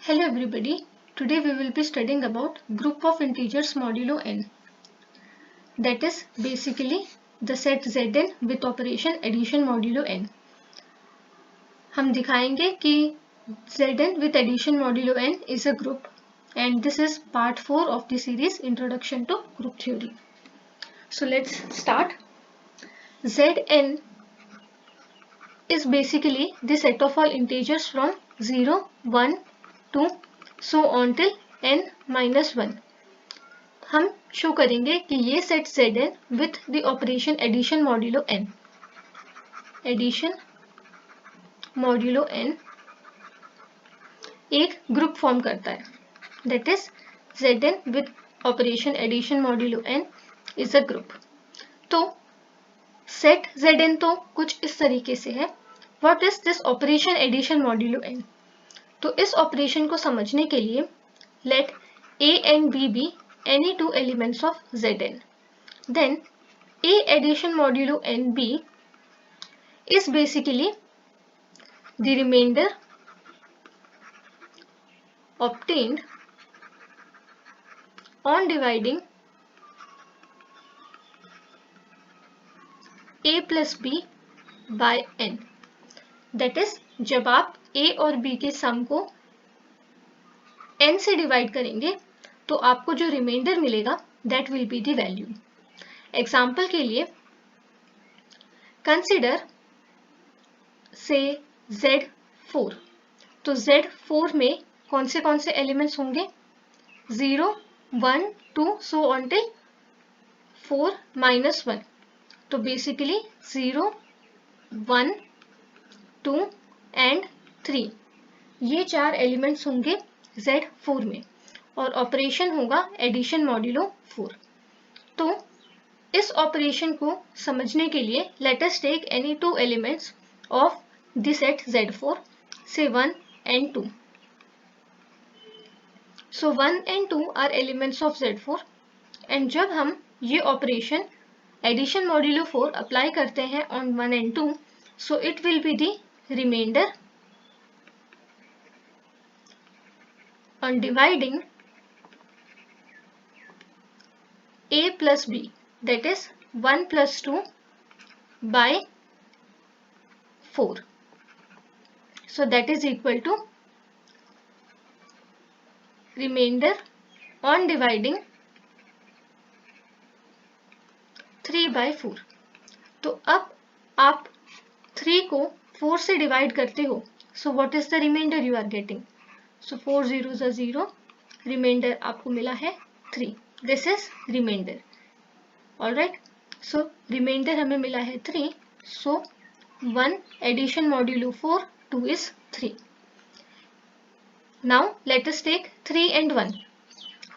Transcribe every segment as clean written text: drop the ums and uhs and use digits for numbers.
Hello everybody, today we will be studying about group of integers modulo n, that is basically the set Zn with operation addition modulo n. हम दिखाएंगे कि Zn with addition modulo n is a group and this is part 4 of the series Introduction to Group Theory. So let's start. Zn is basically the set of all integers from 0, 1, 2 so on till n minus 1. हम show करेंगे कि ये set Zn with the operation addition modulo n, addition modulo n एक group form करता है, that is Zn with operation addition modulo n is a group. तो set Zn तो कुछ इस तरीके से है. What is this operation addition modulo n? तो इस ऑपरेशन को समझने के लिए let a and b be any two elements of Zn. Then a addition modulo nb is basically the remainder obtained on dividing a plus b by n. That is, जब आप a और b के सम को n से divide करेंगे तो आपको जो रिमाइंडर मिलेगा that will be the value. Example के लिए कंसिडर से Z4. तो Z4 में कौन से एलिमेंट्स होंगे? 0, 1, 2 सो ऑन टिल 4 minus 1. तो बेसिकली 0, 1, 2 एंड 3 ये चार एलिमेंट्स होंगे Z4 में और ऑपरेशन होगा एडिशन मॉड्यूलो 4. तो इस ऑपरेशन को समझने के लिए let us take any two elements of the set Z4, say 1 and 2. So 1 and 2 are elements of Z4 and जब हम ये ऑपरेशन एडिशन मॉड्यूलो 4 अप्लाई करते हैं on 1 and 2, so it will be the remainder on dividing a plus b, that is 1 plus 2 by 4. So that is equal to remainder on dividing 3 by 4. तो अब आप 3 को 4 से डिवाइड करते हो, so what is the remainder you are getting? So 4 zeros are 0, remainder आपको मिला है 3. This is remainder. Alright, so remainder हमें मिला है 3. So 1 addition modulo 4, 2 is 3. Now let us take 3 and 1.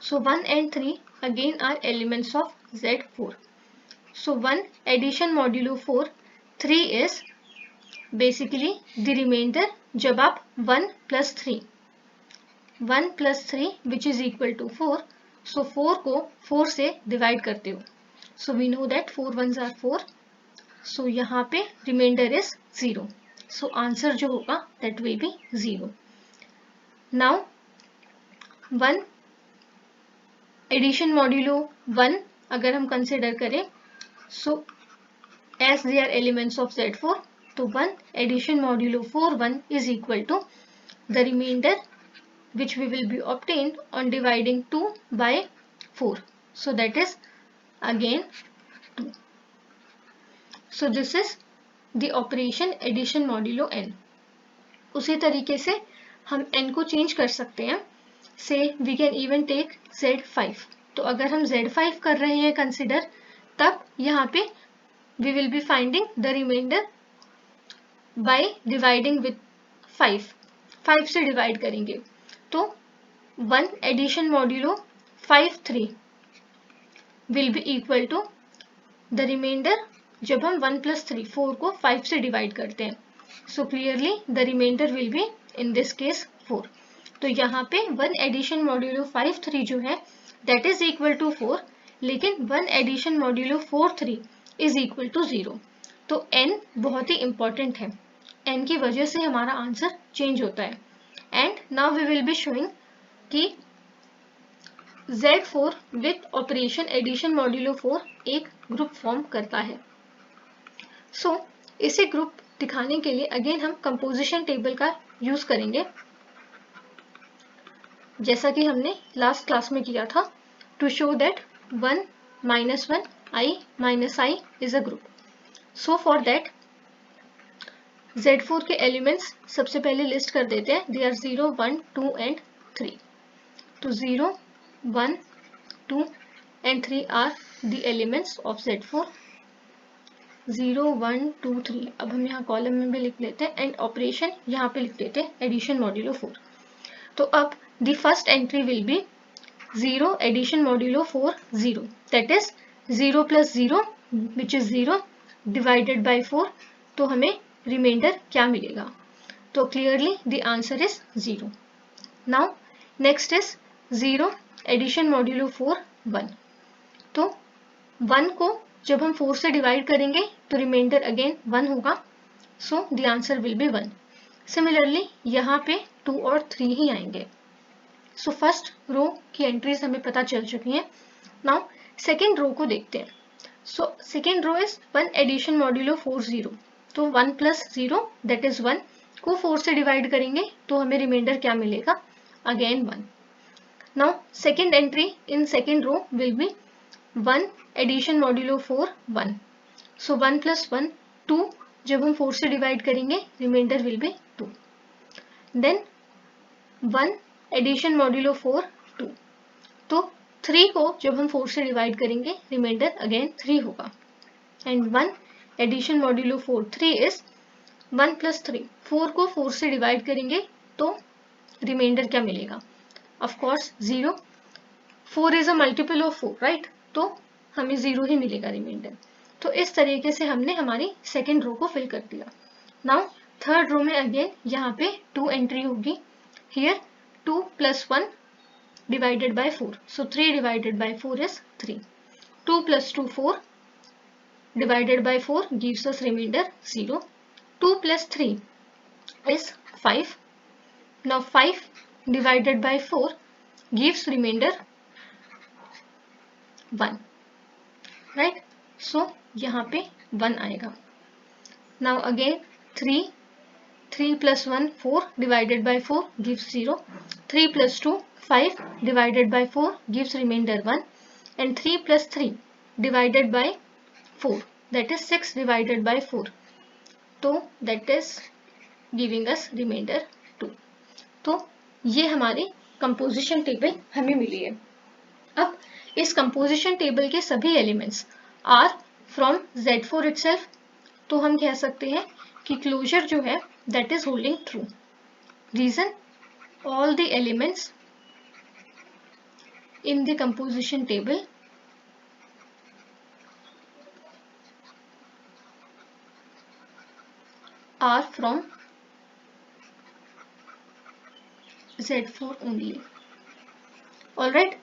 So 1 and 3 again are elements of Z4. So 1 addition modulo 4, 3 is basically the remainder जब आप 1 plus 3 which is equal to 4. So 4 को 4 से divide करते हो. So we know that 4 ones are 4. So यहाँ पे reminder is 0. So answer जो होगा that will be 0. Now 1 addition modulo 1 अगर हम कंसिडर करें, so as they are elements of Z4, तो 1 addition modulo 4 1 is equal to the remainder which we will be obtained on dividing 2 by 4. So that is again 2. So this is the operation addition modulo n. उसी तरीके से हम n को change कर सकते हैं. Say we can even take Z5. तो अगर हम Z5 कर रहे हैं कंसिडर, तब यहाँ पे we will be finding the remainder by dividing with 5. 5 से डिवाइड करेंगे तो 1 addition modulo 5 3 will be equal to the remainder जब हम 1 plus 3 4 को 5 से डिवाइड करते हैं. So clearly the remainder will be in this case 4. तो यहाँ पे 1 एडिशन मॉड्यूलो 5 3 जो है दैट इज इक्वल टू 4, लेकिन 1 addition modulo 4 3 is equal to 0. तो n बहुत ही इंपॉर्टेंट है. n की वजह से हमारा आंसर चेंज होता है. And now we will be showing कि Z4 with operation addition modulo 4 एक ग्रुप फॉर्म करता है। सो इसे ग्रुप दिखाने के लिए अगेन हम कंपोजिशन टेबल का यूज करेंगे, जैसा कि हमने लास्ट क्लास में किया था, to show that 1 -1 I - I is a group. So for that Z4 के एलिमेंट्स सबसे पहले लिस्ट कर देते हैं। They are 0, 1, 2 and 3। तो 0, 1, 2 and 3 are the elements of Z4। 0, 1, 2, 3 अब हम यहाँ कॉलम में भी लिख लेते हैं एंड ऑपरेशन यहाँ पे लिख देते हैं एडिशन मॉड्यूलो 4। तो अब the first entry will be 0 addition modulo 4 0, that is 0 + 0 which is 0 divided by 4। तो हमें रिमाइंडर क्या मिलेगा? तो clearly the answer is 0। Now next is 0 addition modulo 4 1। तो 1 को जब हम 4 से डिवाइड करेंगे तो रिमाइंडर अगेन 1 होगा। So the answer will be 1। Similarly यहाँ पे 2 और 3 ही आएंगे। सो फर्स्ट रो की एंट्रीज हमें पता चल चुकी हैं। नाउ सेकेंड रो को देखते हैं। So second row is 1 addition modulo 4 0। तो 1 + 0 दैट इज 1 को 4 से डिवाइड करेंगे तो हमें रिमाइंडर क्या मिलेगा? Again 1। Now second entry in second row will be 1 addition modulo 4 1। So 1 + 1 2, जब हम 4 से डिवाइड करेंगे remainder will be 2। Then 1 addition modulo 4 2। तो 3 को जब हम 4 से डिवाइड करेंगे रिमाइंडर अगेन 3 होगा। And 1 addition modulo 4 3 is 1 + 3। 4 को 4 से डिवाइड करेंगे तो रिमाइंडर क्या मिलेगा? Of course 0। 4 is a multiple of 4 right, तो हमें 0 ही मिलेगा रिमाइंडर। तो इस तरीके से हमने हमारी सेकेंड रो को फिल कर दिया। नाउ थर्ड रो में अगेन यहाँ पे 2 एंट्री होगी। Here 2 + 1 divided by 4। So 3 divided by 4 is 3। 2 + 2 4 divided by 4 gives us remainder 0. 2 + 3 is 5. Now 5 divided by 4 gives remainder 1. Right? So यहाँ पे 1 आएगा. Now again 3 + 1 4 divided by 4 gives 0. 3 + 2 5 divided by 4 gives remainder 1. And 3 + 3 divided by 4, that is 6 divided by 4. तो that is giving us remainder 2. तो ये हमारी composition table हमें मिली है। अब इस कंपोजिशन टेबल के सभी elements are from Z4 itself, तो हम कह सकते हैं कि क्लोजर जो है that is holding true. Reason, all the elements in the composition table are from Z4 only. Alright,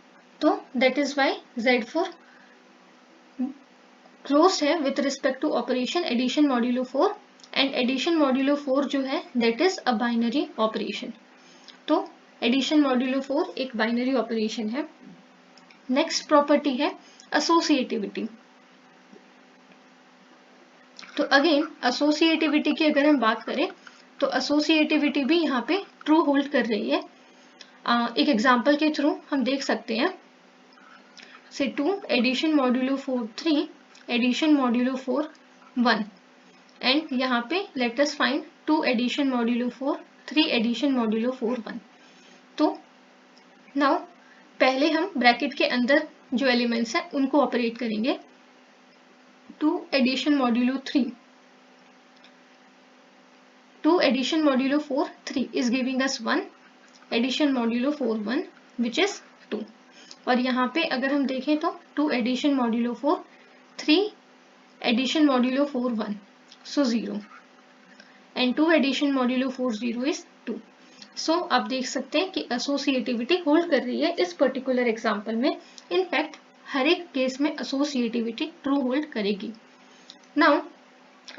तो that is why Z4 closed है with respect to operation addition modulo 4, and addition modulo 4 जो है that is a binary operation. तो addition modulo 4 एक binary operation है। Next property है associativity. तो again associativity की अगर हम बात करें तो associativity भी यहाँ पे true hold कर रही है। एक एग्जाम्पल के थ्रू हम देख सकते हैं। Say 2 addition modulo 4 3 addition modulo 4 1, and यहाँ पे let us find 2 addition modulo 4 3 addition modulo 4 1। तो नाउ पहले हम ब्रैकेट के अंदर जो एलिमेंट्स हैं उनको ऑपरेट करेंगे। 2 addition modulo 3 2 addition modulo 4 3 is giving us 1 addition modulo 4 1 which is 2। और यहाँ पे अगर हम देखें तो 2 addition modulo 4 3 addition modulo 4 1, so 0, and 2 addition modulo 4 0 is 2। सो आप देख सकते हैं कि एसोसिएटिविटी होल्ड कर रही है इस पर्टिकुलर एग्जाम्पल में। इनफैक्ट हर एक केस में एसोसिएटिविटी ट्रू होल्ड करेगी। Now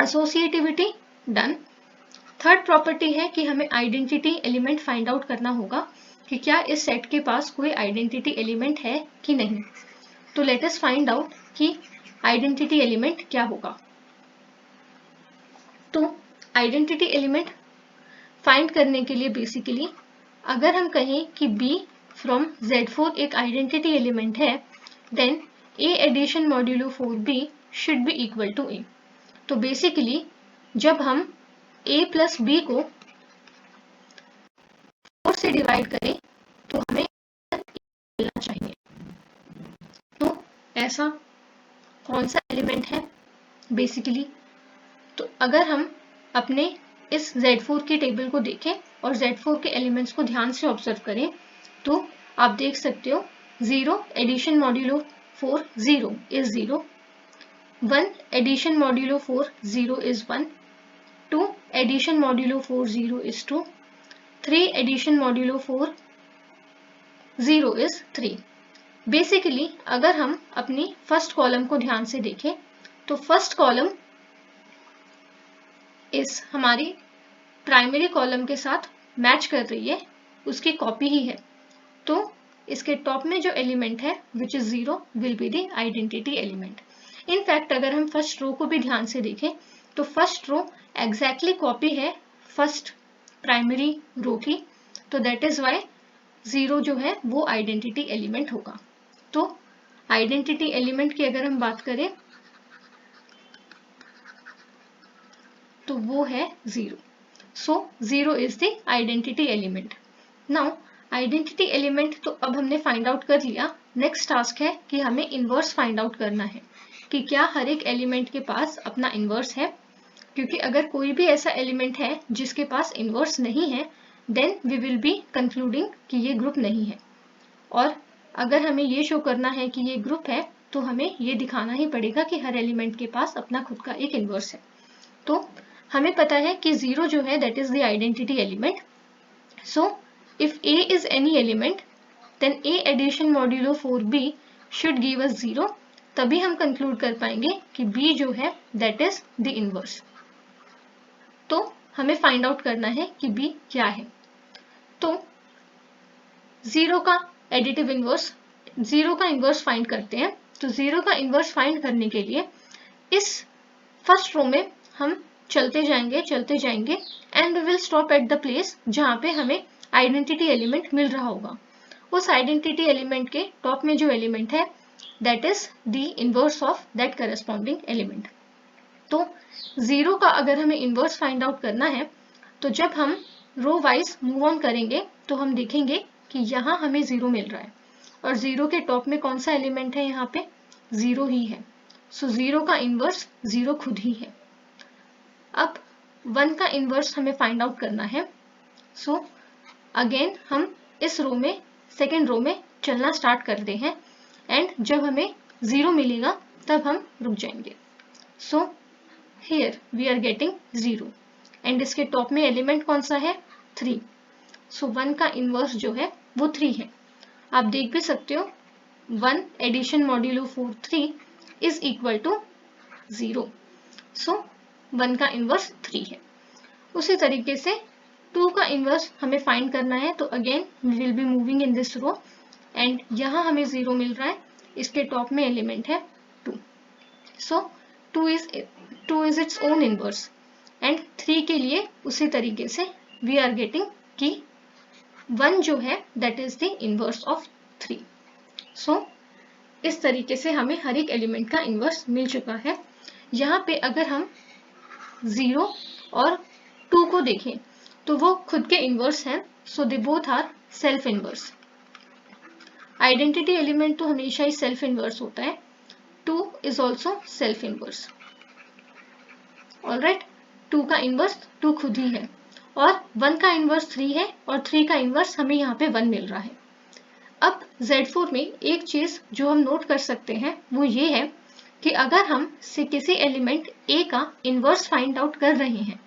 associativity done. Third property है कि हमें आइडेंटिटी एलिमेंट फाइंड आउट करना होगा कि क्या इस सेट के पास कोई आइडेंटिटी एलिमेंट है कि नहीं। तो लेट अस फाइंड आउट कि आइडेंटिटी एलिमेंट क्या होगा। तो आइडेंटिटी एलिमेंट फाइंड करने के लिए बेसिकली अगर हम कहें कि B फ्रॉम Z4 एक आइडेंटिटी एलिमेंट है, then A addition modulo 4B should be equal to A। तो बेसिकली जब हम A प्लस B को 4 से डिवाइड करें तो हमें मिलना चाहिए। तो ऐसा कौन सा एलिमेंट है बेसिकली, तो अगर हम अपने इस Z4 की टेबल को देखें और Z4 के एलिमेंट्स को ध्यान से ऑब्जर्व करें तो आप देख सकते हो 0 addition modulo 4 0 is 0, 1 addition modulo 4 0 is 1, 2 addition modulo 4 0 is 2, 3 addition modulo 4 0 is 3। Basically अगर हम अपनी फर्स्ट कॉलम को ध्यान से देखें तो फर्स्ट कॉलम इस हमारी प्राइमरी कॉलम के साथ मैच कर रही है, उसकी कॉपी ही है। तो इसके टॉप में जो एलिमेंट है विच is 0 will be the identity element. In fact अगर हम फर्स्ट रो को भी ध्यान से देखें तो फर्स्ट रो एग्जैक्टली कॉपी है फर्स्ट प्राइमरी रो की, तो दैट इज वाई 0 जो है वो आइडेंटिटी एलिमेंट होगा। तो आइडेंटिटी एलिमेंट की अगर हम बात करें तो वो है 0। सो 0 is the identity element. Now identity element तो अब हमने फाइंड आउट कर लिया। नेक्स्ट टास्क है कि हमें इनवर्स फाइंड आउट करना है कि क्या हर एक एलिमेंट के पास अपना इनवर्स है, क्योंकि अगर कोई भी ऐसा एलिमेंट है जिसके पास इनवर्स नहीं है then we will be concluding कि ये ग्रुप नहीं है, और अगर हमें ये शो करना है कि ये ग्रुप है तो हमें ये दिखाना ही पड़ेगा कि हर एलिमेंट के पास अपना खुद का एक इनवर्स है। तो हमें पता है कि 0 जो है that is the identity element. So if A is any element then A addition modulo 4B should give us 0, तभी हम कंक्लूड कर पाएंगे कि B जो है that is the inverse। तो हमें फाइंड आउट करना है कि B क्या है। तो 0 का एडिटिव इनवर्स, 0 का इनवर्स फाइंड करते हैं। तो 0 का इनवर्स फाइंड करने के लिए इस फर्स्ट रो में हम चलते जाएंगे and we will stop at the place जहाँ पे हमें आइडेंटिटी एलिमेंट मिल रहा होगा। उस आइडेंटिटी एलिमेंट के टॉप में जो एलिमेंट है that is the inverse of that corresponding element. तो 0 का अगर हमें इनवर्स फाइंड आउट करना है तो जब हम रो वाइज मूव ऑन करेंगे तो हम देखेंगे कि यहाँ हमें 0 मिल रहा है और 0 के टॉप में कौन सा एलिमेंट है, यहाँ पे 0 ही है। सो 0 का इनवर्स 0 खुद ही है। अब 1 का इनवर्स हमें फाइंड आउट करना है। सो अगेन हम इस रो में सेकेंड रो में चलना स्टार्ट करते हैं एंड जब हमें 0 मिलेगा तब हम रुक जाएंगे। So here we are getting 0 and इसके टॉप में एलिमेंट कौन सा है, 3। सो 1 का इनवर्स जो है वो 3 है। आप देख भी सकते हो 1 addition modulo 4 3 is equal to 0। So 1 का इनवर्स 3 है। उसी तरीके से 2 का इनवर्स हमें फाइंड करना है। तो again we will be moving in this row and यहाँ हमें 0 मिल रहा है, इसके टॉप में एलिमेंट है 2। सो 2 is its own inverse and 3 के लिए उसी तरीके से वी आर गेटिंग कि 1 जो है that is the inverse of 3। सो इस तरीके से हमें हर एक एलिमेंट का इनवर्स मिल चुका है। यहाँ पे अगर हम 0 और 2 को देखें तो वो खुद के इनवर्स हैं। So they both are self inverse. Identity element तो हमेशा ही सेल्फ इनवर्स होता है। 2 is also self inverse. Alright, 2 का इनवर्स 2 खुद ही है और 1 का इनवर्स 3 है और 3 का इनवर्स हमें यहाँ पे 1 मिल रहा है। अब Z4 में एक चीज जो हम नोट कर सकते हैं वो ये है कि अगर हम से किसी एलिमेंट A का इनवर्स फाइंड आउट कर रहे हैं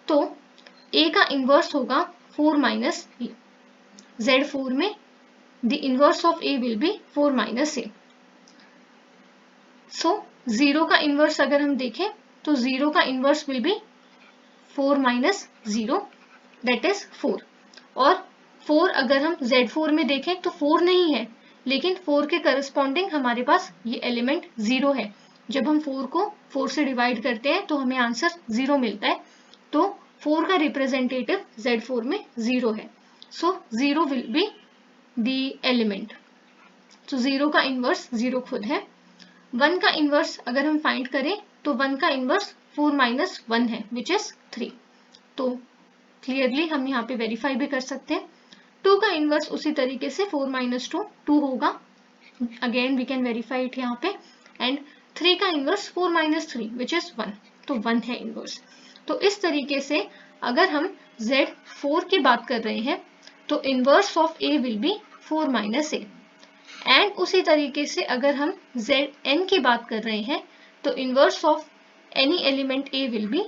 तो A का इनवर्स होगा 4 माइनस A। Z4 में the inverse of A will be 4 minus A। सो 0 का इनवर्स अगर हम देखें तो 0 का inverse will B 4 minus 0 that is 4। और 4 अगर हम Z4 में देखें तो 4 नहीं है, लेकिन 4 के करस्पॉन्डिंग हमारे पास ये एलिमेंट 0 है। जब हम 4 को 4 से डिवाइड करते हैं तो हमें आंसर 0 मिलता है, तो 4 का रिप्रेजेंटेटिव Z4 में 0 है। सो 0 विल बी द एलिमेंट। तो 0 का इनवर्स 0 खुद है। 1 का इनवर्स अगर हम फाइंड करें तो 1 का इनवर्स 4 माइनस 1 है विच इज 3। तो क्लियरली हम यहाँ पे वेरीफाई भी कर सकते हैं। 2 का इनवर्स उसी तरीके से 4 माइनस 2 होगा, again we can verify it यहाँ पे। एंड 3 का इनवर्स 4 माइनस 3 विच इज 1, तो 1 है इनवर्स। तो इस तरीके से अगर हम Z4 की बात कर रहे हैं तो inverse of A will be 4 minus A। And उसी तरीके से अगर हम Zn की बात कर रहे हैं तो inverse of any element A will be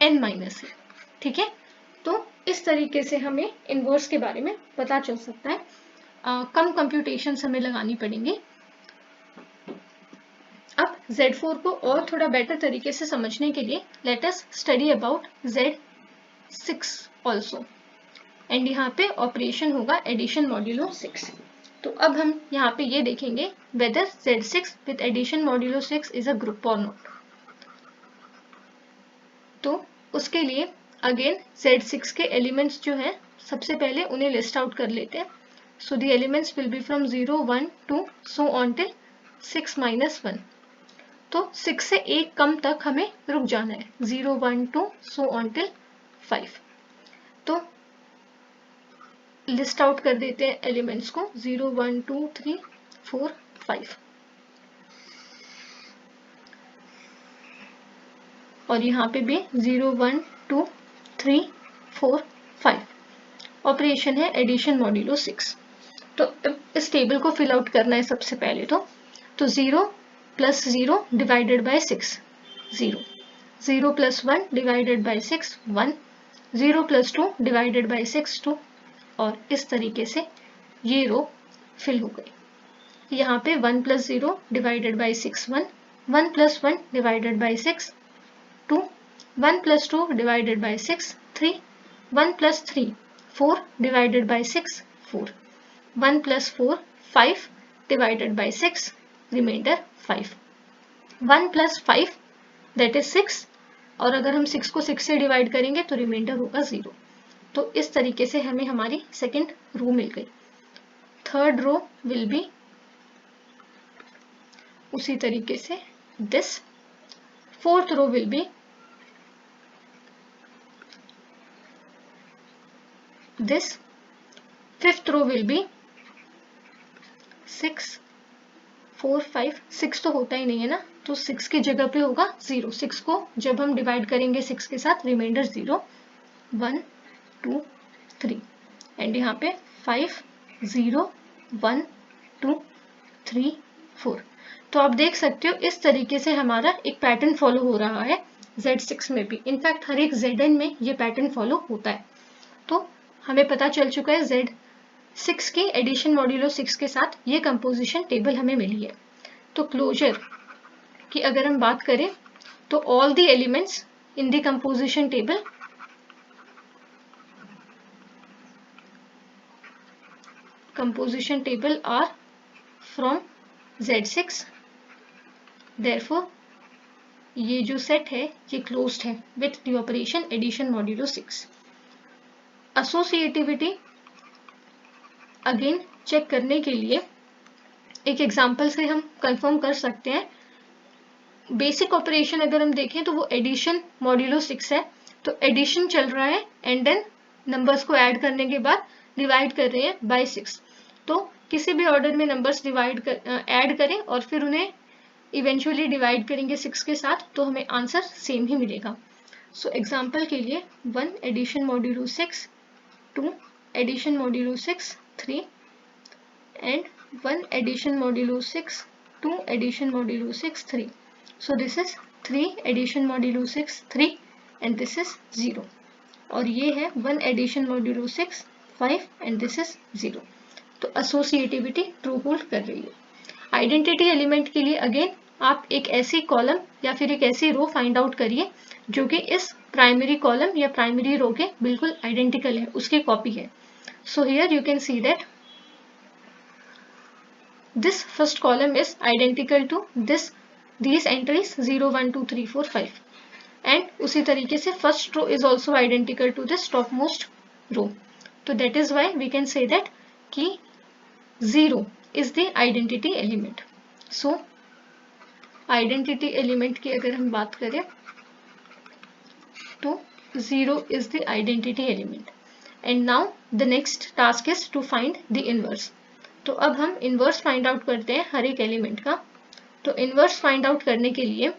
n minus A। ठीक है, तो इस तरीके से हमें इनवर्स के बारे में पता चल सकता है। कम कंप्यूटेशन हमें लगानी पड़ेंगी। अब Z4 को और थोड़ा बेटर तरीके से समझने के लिए let us study about Z6 also. And यहाँ पे ऑपरेशन होगा एडिशन मॉड्यूलो 6। तो अब हम यहाँ पे ये देखेंगे whether Z6 with addition modulo 6 is a group or not। तो उसके लिए अगेन Z6 के एलिमेंट्स जो है सबसे पहले उन्हें लिस्ट आउट कर लेते हैं। So the elements will be from 0 1 2 so on till 6 minus 1। तो 6 से 1 कम तक हमें रुक जाना है, 0 1 2 सो ऑन टिल 5। तो लिस्ट आउट कर देते हैं एलिमेंट्स को 0 1 2 3 4 5। और यहाँ पे भी 0 1 2 3 4 5। ऑपरेशन है एडिशन मॉड्यूलो 6। तो इस टेबल को फिल आउट करना है सबसे पहले। तो 0 plus 0 divided bye 6 0, 0 plus 1 divided by 6 1, 0 plus 2 divided by 6 2। और इस तरीके से ये रो फिल हो गई। यहाँ पे 1 plus 0 divided by 6 1, 1 plus 1 divided by 6 2, 1 plus 2 divided by 6 3, 1 plus 3 4 divided by 6 4, 1 plus 4 5 divided by 6 remainder 5, 1 plus 5 that is 6। और अगर हम 6 को 6 से डिवाइड करेंगे तो रिमाइंडर होगा 0। तो इस तरीके से हमें हमारी सेकेंड रो मिल गई। थर्ड रो विल बी उसी तरीके से this. Fourth row will be this. Fifth row will be 6 4 5। 6 तो होता ही नहीं है ना, तो 6 की जगह पे होगा 0। 6 को जब हम डिवाइड करेंगे 6 के साथ रिमाइंडर 0 1 2 3। एंड यहाँ पे 5 0 1 2 3 4। तो आप देख सकते हो इस तरीके से हमारा एक पैटर्न फॉलो हो रहा है Z6 में भी। इनफैक्ट हर एक Zn में ये पैटर्न फॉलो होता है। तो हमें पता चल चुका है Z6 की एडिशन मॉड्यूलो 6 के साथ ये कंपोजिशन टेबल हमें मिली है। तो क्लोजर की अगर हम बात करें तो all the elements in the composition table are from Z6, therefore ये जो सेट है ये क्लोज्ड है with the operation addition modulo 6। Associativity again check करने के लिए एक एग्जांपल से हम कंफर्म कर सकते हैं। बेसिक ऑपरेशन अगर हम देखें तो वो एडिशन मॉड्यूलो 6 है। तो एडिशन चल रहा है एंड देन नंबर्स को ऐड करने के बाद डिवाइड कर रहे हैं बाय 6। तो किसी भी ऑर्डर में नंबर्स ऐड करें और फिर उन्हें इवेंचुअली डिवाइड करेंगे 6 के साथ तो हमें आंसर सेम ही मिलेगा। सो एग्जांपल के लिए 1 addition modulo 6, 2 addition modulo 6 3 and 1 addition modulo 6, 2 addition modulo 6 3। So this is 3 addition modulo 6 3 and this is 0। और ये है 1 addition modulo 6 5 and this is 0। तो एसोसिएटिविटी ट्रू होल्ड कर रही है। आइडेंटिटी एलिमेंट के लिए अगेन आप एक ऐसी कॉलम या फिर एक ऐसी रो फाइंड आउट करिए जो कि इस प्राइमरी कॉलम या प्राइमरी रो के बिल्कुल आइडेंटिकल है, उसकी कॉपी है. So here you can see that this first column is identical to these entries 0, 1, 2, 3, 4, 5 and उसी तरीके से first row is also identical to this topmost row. तो that is why we can say that कि 0 is the identity element. So identity element की अगर हम बात करें तो 0 is the identity element. And now the next task is to find the inverse. तो अब हम inverse find out करते हैं हर एक एलिमेंट का. तो इनवर्स फाइंड आउट करने के लिए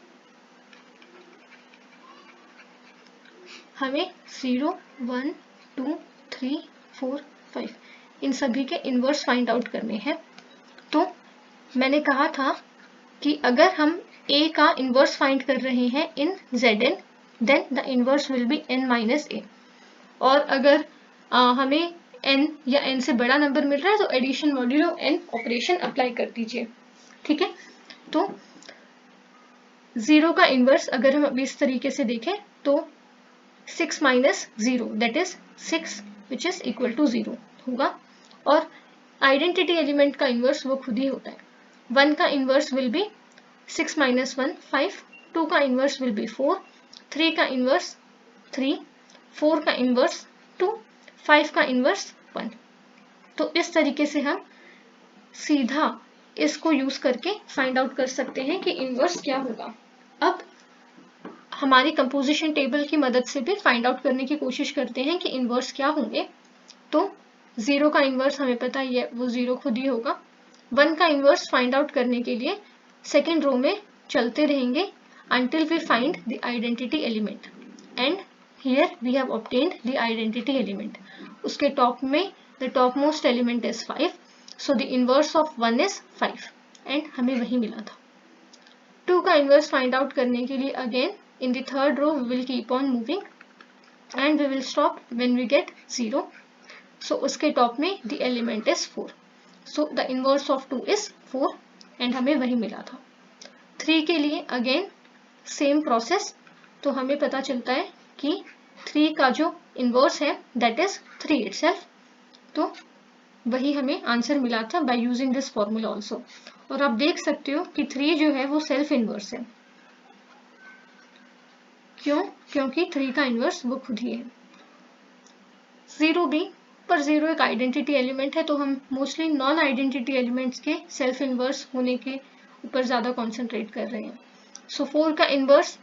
हमें 0, 1, 2, 3, 4, 5 इन सभी के इनवर्स फाइंड आउट करने हैं. तो मैंने कहा था कि अगर हम a का इनवर्स फाइंड कर रहे हैं in Zn, then the inverse will be n minus a. और अगर हमें n या n से बड़ा नंबर मिल रहा है तो addition modulo n operation apply कर दीजिए. ठीक है. तो 0 का इनवर्स अगर हम अभी इस तरीके से देखें तो 6 minus 0 that is 6 which is equal to 0 होगा. और आइडेंटिटी एलिमेंट का इनवर्स वो खुद ही होता है. 1 का इनवर्स विल बी 6 माइनस 1 5, 2 का इनवर्स विल बी 4, 3 का इनवर्स 3, 4 का इनवर्स 2, 5 का इनवर्स 1. तो इस तरीके से हम सीधा इसको यूज करके फाइंड आउट कर सकते हैं कि इनवर्स क्या होगा. अब हमारी कंपोजिशन टेबल की मदद से भी फाइंड आउट करने की कोशिश करते हैं कि इनवर्स क्या होंगे. तो 0 का इनवर्स हमें पता ही है, वो 0 खुद ही होगा. 1 का इनवर्स फाइंड आउट करने के लिए सेकेंड रो में चलते रहेंगे until we find the identity element. And here we have obtained the identity element. उसके टॉप में the topmost element is 5. So the inverse of 1 is 5 and हमें वही मिला था. 2 का inverse find out करने के लिए again in the third row we will keep on moving and we will stop when we get 0. So उसके top में the element is 4. So the inverse of 2 is 4 and हमें वही मिला था. 3 के लिए again same process. तो हमें पता चलता है कि 3 का जो inverse है that is 3 itself. तो वही हमें आंसर मिला था by using this formula also. और आप देख सकते हो कि 3 जो है वो सेल्फ इनवर्स है. क्यों? क्योंकि 3 का इनवर्स वो खुद ही है. 0 भी, पर 0 एक आइडेंटिटी एलिमेंट है तो हम मोस्टली नॉन आइडेंटिटी एलिमेंट्स के सेल्फ इनवर्स होने के ऊपर ज़्यादा कॉन्सेंट्रेट कर रहे हैं. सो 4 का इनवर्स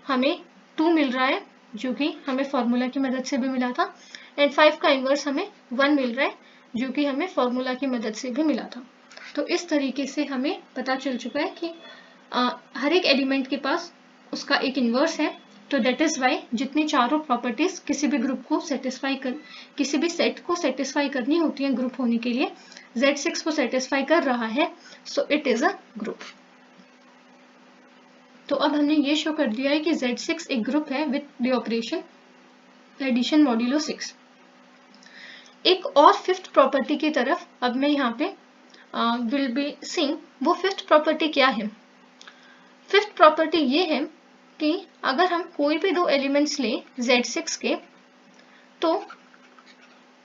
हमें 2 मिल रहा है जो कि हमें फॉर्मूला की मदद से भी मिला था. एंड 5 का इनवर्स हमें 1 मिल रहा है जो कि हमें फॉर्मूला की मदद से भी मिला था. तो इस तरीके से हमें पता चल चुका है कि हर एक एलिमेंट के पास उसका एक इनवर्स है. तो दैट इज वाई जितनी चारों प्रॉपर्टीज किसी भी ग्रुप को किसी भी सेट को सेटिस्फाई करनी होती है ग्रुप होने के लिए, Z6 को सेटिस्फाई कर रहा है. So it is a group. तो अब हमने ये शो कर दिया है कि Z6 एक ग्रुप है with the operation addition modulo 6. एक और फिफ्थ प्रॉपर्टी की तरफ अब मैं यहाँ पे विल बी सीइंग. वो फिफ्थ प्रॉपर्टी क्या है? फिफ्थ प्रॉपर्टी ये है कि अगर हम कोई भी दो एलिमेंट्स लें Z6 के, तो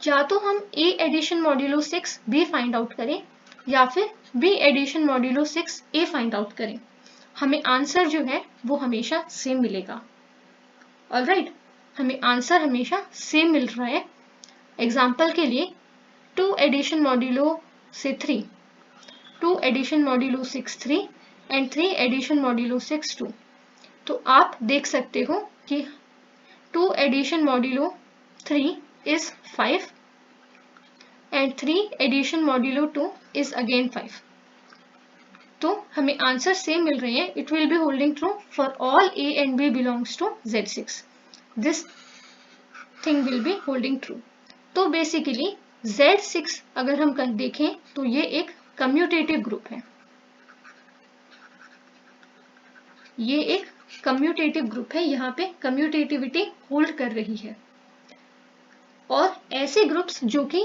या तो हम A addition modulo 6 B find out करें या फिर B addition modulo 6 A find out करें, हमें आंसर जो है वो हमेशा सेम मिलेगा. ऑलराइट, हमें आंसर हमेशा सेम मिल रहा है. एग्जाम्पल के लिए 2 एडिशन मॉड्यूलो से 3, 2 addition modulo 6 3 and 3 addition modulo 6 2. तो आप देख सकते हो कि 2 addition modulo 3 is 5 and 3 addition modulo 2 is again 5. तो हमें आंसर सेम मिल रहे हैं. It will be holding true for all A and B belongs to Z6. This thing will be holding true. तो बेसिकली Z6 अगर हम देखें तो ये एक कम्यूटेटिव ग्रुप है. ये एक कम्यूटेटिव ग्रुप है. यहाँ पे कम्यूटेटिविटी होल्ड कर रही है. और ऐसे ग्रुप्स जो कि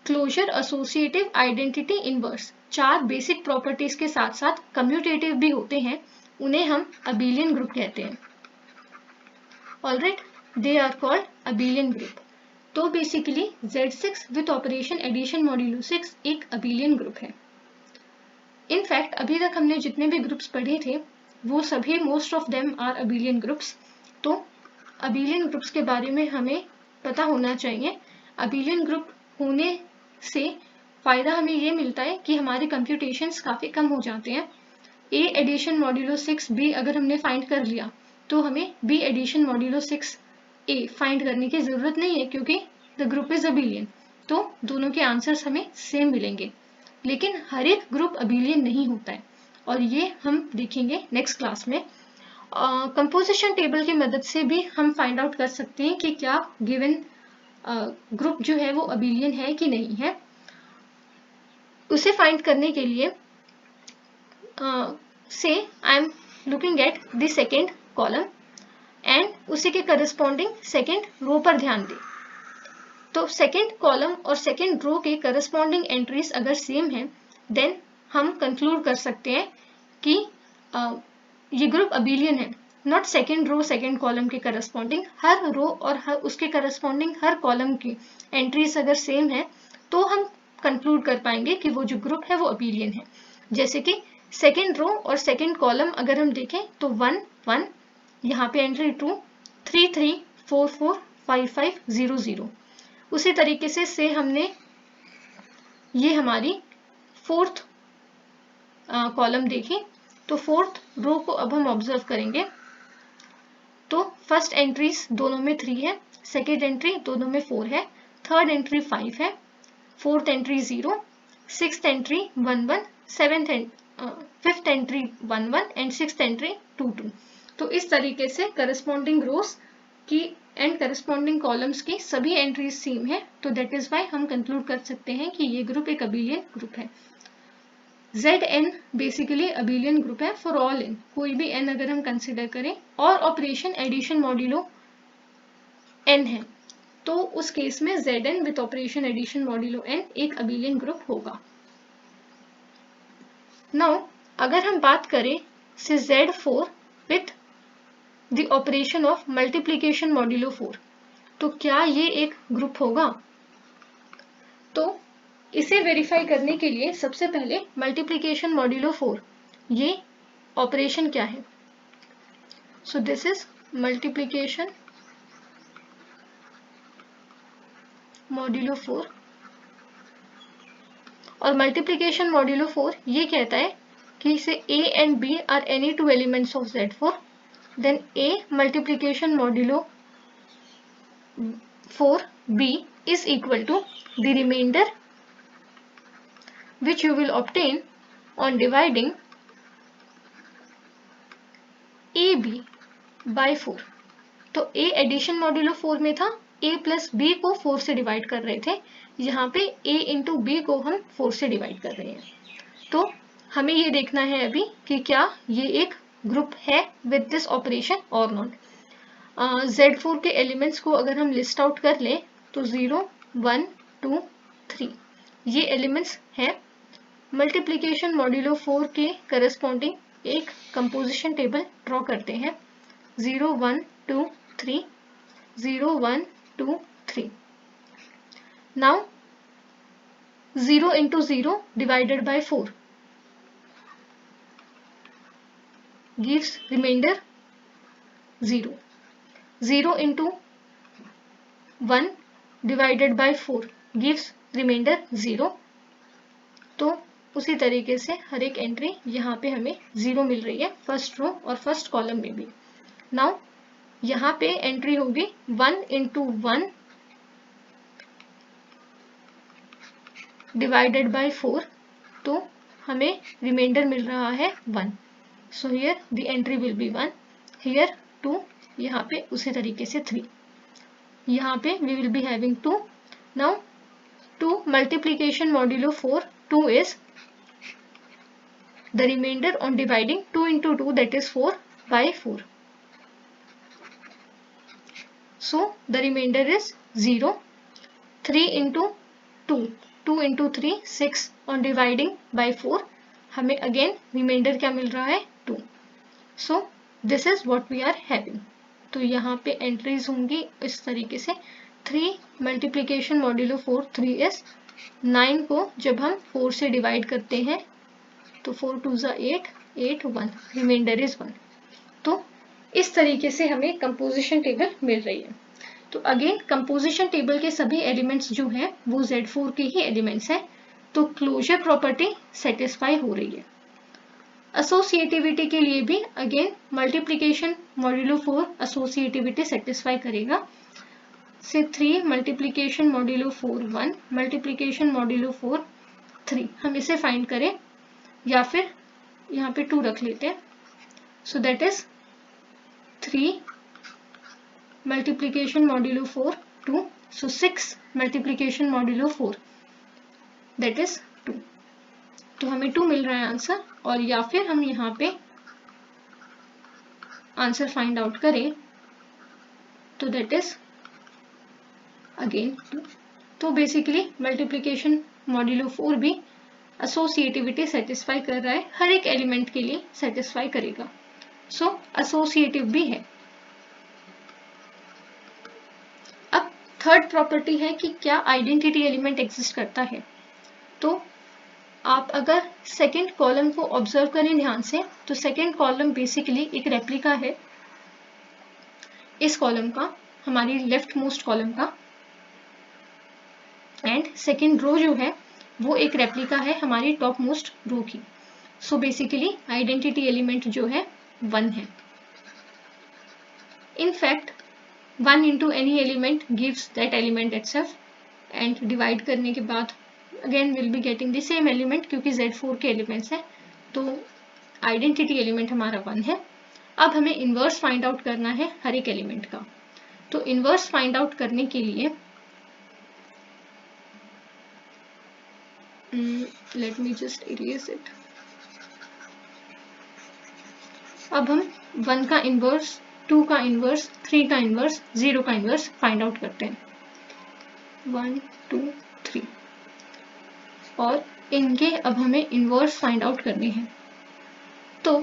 closure, associative, identity, inverse, 4 basic properties के साथ साथ कम्यूटेटिव भी होते हैं, उन्हें हम अबेलियन ग्रुप कहते हैं. Alright, they are called abelian group. तो basically Z6 with operation addition modulo 6 एक अबेलियन ग्रुप है। इनफैक्ट अभी तक हमने जितने भी ग्रुप्स पढ़े थे वो सभी most of them are abelian groups. तो अबेलियन ग्रुप्स के बारे में हमें पता होना चाहिए। अबेलियन ग्रुप होने से फायदा हमें ये मिलता है कि हमारे कंप्यूटेशंस काफ़ी कम हो जाते हैं। A एडिशन मॉड्यूलो 6B अगर हमने फाइंड कर लिया तो हमें B addition modulo 6A find करने की ज़रूरत नहीं है, क्योंकि द ग्रुप इज अबेलियन। तो दोनों के आंसर्स हमें सेम मिलेंगे। लेकिन हर एक ग्रुप अबेलियन नहीं होता है, और ये हम देखेंगे नेक्स्ट क्लास में। कंपोजिशन टेबल की मदद से भी हम फाइंड आउट कर सकते हैं कि क्या गिवन ग्रुप जो है वो अबेलियन है कि नहीं है। उसे फाइंड करने के लिए से I am looking at the second column and उसी के करस्पॉन्डिंग सेकेंड रो पर ध्यान दें। तो सेकेंड कॉलम और सेकेंड रो के करस्पॉन्डिंग एंट्रीज अगर सेम है देन हम कंक्लूड कर सकते हैं कि ये ग्रुप अबेलियन है। Not second row second column के करस्पॉन्डिंग, हर रो और हर उसके करस्पॉन्डिंग हर कॉलम की एंट्रीज अगर सेम है तो हम कंक्लूड कर पाएंगे कि वो जो ग्रुप है वो अबेलियन है। जैसे कि सेकेंड रो और सेकेंड कॉलम अगर हम देखें तो 1 1, यहाँ पे एंट्री 2 3 3 4 4 5 5 0 0। उसी तरीके से हमने ये हमारी फोर्थ कॉलम देखी, तो फोर्थ रो को अब हम ऑब्जर्व करेंगे। तो फर्स्ट एंट्रीज दोनों में 3 है, सेकेंड एंट्री दोनों में 4 है, थर्ड एंट्री 5 है, fourth entry 0, sixth entry 1 1, fifth entry 1 1 and sixth entry 2 2। तो इस तरीके से करस्पॉन्डिंग रोज की एंड करस्पॉन्डिंग कॉलम्स की सभी एंट्रीज सेम है। तो दैट इज वाई हम कंक्लूड कर सकते हैं कि ये ग्रुप एक अबेलियन ग्रुप है। Zn बेसिकली अबेलियन ग्रुप है फॉर ऑल n, कोई भी n अगर हम कंसिडर करें और ऑपरेशन एडिशन मॉड्यूलो n है तो उस केस में Zn with operation addition modulo n एक अबेलियन ग्रुप होगा। नाउ अगर हम बात करें से Z4 with the operation of multiplication modulo 4, तो क्या ये एक ग्रुप होगा? तो इसे वेरीफाई करने के लिए सबसे पहले मल्टीप्लिकेशन मॉड्यूलो 4 ये ऑपरेशन क्या है। सो दिस इज मल्टीप्लिकेशन मॉड्यूलो 4, और मल्टीप्लिकेशन मॉड्यूलो 4 ये कहता है कि से A and B are any two elements of Z4, then A multiplication modulo 4B is equal to the remainder which you will obtain on dividing AB by 4। तो A addition modulo 4 में था, A plus B को 4 से divide कर रहे थे, यहाँ पे A इंटू B को हम 4 से डिवाइड कर रहे हैं। तो हमें ये देखना है अभी कि क्या ये एक ग्रुप है विद दिस ऑपरेशन और नॉट। Z4 के एलिमेंट्स को अगर हम लिस्ट आउट कर लें तो 0 1 2 3 ये एलिमेंट्स हैं। मल्टीप्लिकेशन मॉड्यूलो 4 के करस्पॉन्डिंग एक कंपोजिशन टेबल ड्रॉ करते हैं। 0 1 2 3 0 1 2 3। Now 0 into 0 divided by 4 gives remainder 0। 0 into 1 divided by 4 gives remainder 0। तो उसी तरीके से हर एक एंट्री यहाँ पे हमें 0 मिल रही है फर्स्ट रो और फर्स्ट कॉलम में भी। नाउ यहाँ पे एंट्री होगी 1 into 1 divided by 4, तो हमें रिमाइंडर मिल रहा है 1। So here the entry will be 1, here 2, यहाँ पे उसी तरीके से 3, यहाँ पे we will be having 2। Now 2 multiplication modulo 4 2 is the remainder on dividing 2 into 2 that is 4 by 4. So the remainder is 0। 3 into 2 2 into 3 6 on dividing by 4 हमें again remainder क्या मिल रहा है 2। So this is what we are having। तो यहाँ पे entries होंगी इस तरीके से 3 मल्टीप्लीकेशन मॉड्यूलो 4 3 इज 9 को जब हम 4 से डिवाइड करते हैं तो 4 2 ज़ा 8 8 1 रिमाइंडर इज 1। तो इस तरीके से हमें कंपोजिशन टेबल मिल रही है। तो अगेन कंपोजिशन टेबल के सभी एलिमेंट्स जो हैं वो Z4 के ही एलिमेंट्स हैं, तो क्लोजर प्रॉपर्टी सेटिस्फाई हो रही है। एसोसिएटिविटी के लिए भी again multiplication modulo 4 associativity satisfy करेगा। से 3 मल्टीप्लिकेशन मॉड्यूलो 4 1 मल्टीप्लिकेशन मॉड्यूलो 4 3 हम इसे फाइंड करें या फिर यहाँ पे 2 रख लेते हैं। So that is 3 multiplication modulo 4 2, so 6 multiplication modulo 4 that is 2। तो हमें 2 मिल रहा है आंसर, और या फिर हम यहाँ पे आंसर फाइंड आउट करें तो दैट इज अगेन 2। तो बेसिकली मल्टीप्लिकेशन मॉड्यूलो 4 भी एसोसिएटिविटी सेटिस्फाई कर रहा है, हर एक एलिमेंट के लिए सेटिस्फाई करेगा, सो एसोसिएटिव भी है। अब थर्ड प्रॉपर्टी है कि क्या आइडेंटिटी एलिमेंट एग्जिस्ट करता है। तो आप अगर सेकेंड कॉलम को ऑब्जर्व करें ध्यान से, तो सेकेंड कॉलम बेसिकली एक रेप्लिका है इस कॉलम का, हमारी लेफ्ट मोस्ट कॉलम का, एंड सेकेंड रो जो है वो एक रेप्लिका है हमारी टॉप मोस्ट रो की। सो बेसिकली आइडेंटिटी एलिमेंट जो है 1 है। In fact 1 into any element gives that element itself, and divide करने के बाद again will be getting the same element, क्योंकि Z4 के एलिमेंट्स हैं, तो आइडेंटिटी एलिमेंट हमारा 1 है। अब हमें इनवर्स फाइंड आउट करना है हर एक एलिमेंट का। तो इनवर्स फाइंड आउट करने के लिए let me just erase it. अब हम 1 का इनवर्स, 2 का इनवर्स, 3 का इनवर्स, 0 का इनवर्स फाइंड आउट करते हैं। 1 2 3 और इनके अब हमें इनवर्स फाइंड आउट करने हैं। तो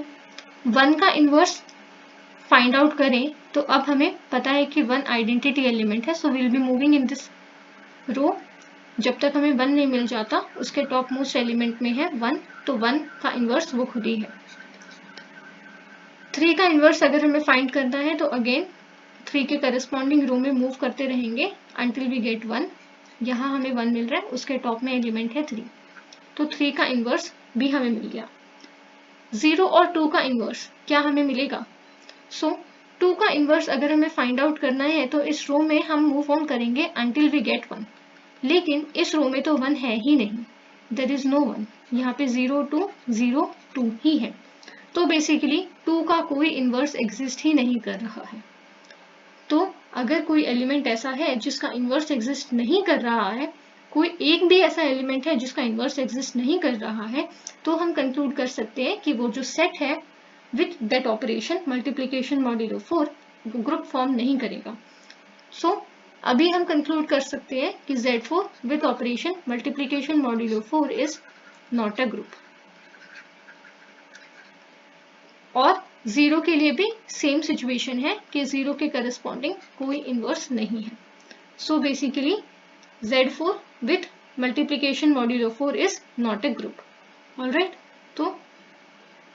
1 का इनवर्स फाइंड आउट करें तो अब हमें पता है कि 1 आइडेंटिटी एलिमेंट है, so will be moving in this row. जब तक हमें 1 नहीं मिल जाता, उसके टॉप मोस्ट एलिमेंट में है 1, तो 1 का इनवर्स वो खुद ही है। 3 का इनवर्स अगर हमें फाइंड करना है तो अगेन 3 के करस्पॉन्डिंग रो में मूव करते रहेंगे अंटिल वी गेट 1। यहाँ हमें 1 मिल रहा है, उसके टॉप में एलिमेंट है 3, तो 3 का इनवर्स भी हमें मिल गया। 0 और 2 का इनवर्स क्या हमें मिलेगा। सो 2 का इनवर्स अगर हमें फाइंड आउट करना है तो इस रो में हम मूव ऑन करेंगे अंटिल वी गेट 1, लेकिन इस रो में तो 1 है ही नहीं, देयर इज नो 1, यहाँ पे 0 2 0 2 ही है। तो बेसिकली 2 का कोई इनवर्स एग्जिस्ट ही नहीं कर रहा है। तो अगर कोई एलिमेंट ऐसा है जिसका इनवर्स एग्जिस्ट नहीं कर रहा है, कोई एक भी ऐसा एलिमेंट है जिसका इनवर्स एग्जिस्ट नहीं कर रहा है, तो हम कंक्लूड कर सकते हैं कि वो जो सेट है with that operation multiplication modulo 4 group form नहीं करेगा। सो अभी हम कंक्लूड कर सकते हैं कि Z4 with operation multiplication modulo 4 is not a group. और 0 के लिए भी सेम सिचुएशन है कि 0 के करस्पॉन्डिंग कोई इनवर्स नहीं है। So basically Z4 with multiplication modulo 4 is not a group. Alright, तो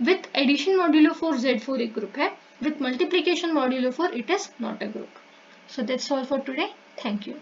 विथ एडिशन मॉड्यूलो 4 Z4 एक ग्रुप है, with multiplication modulo 4 it is not a group. So that's all for today. Thank you.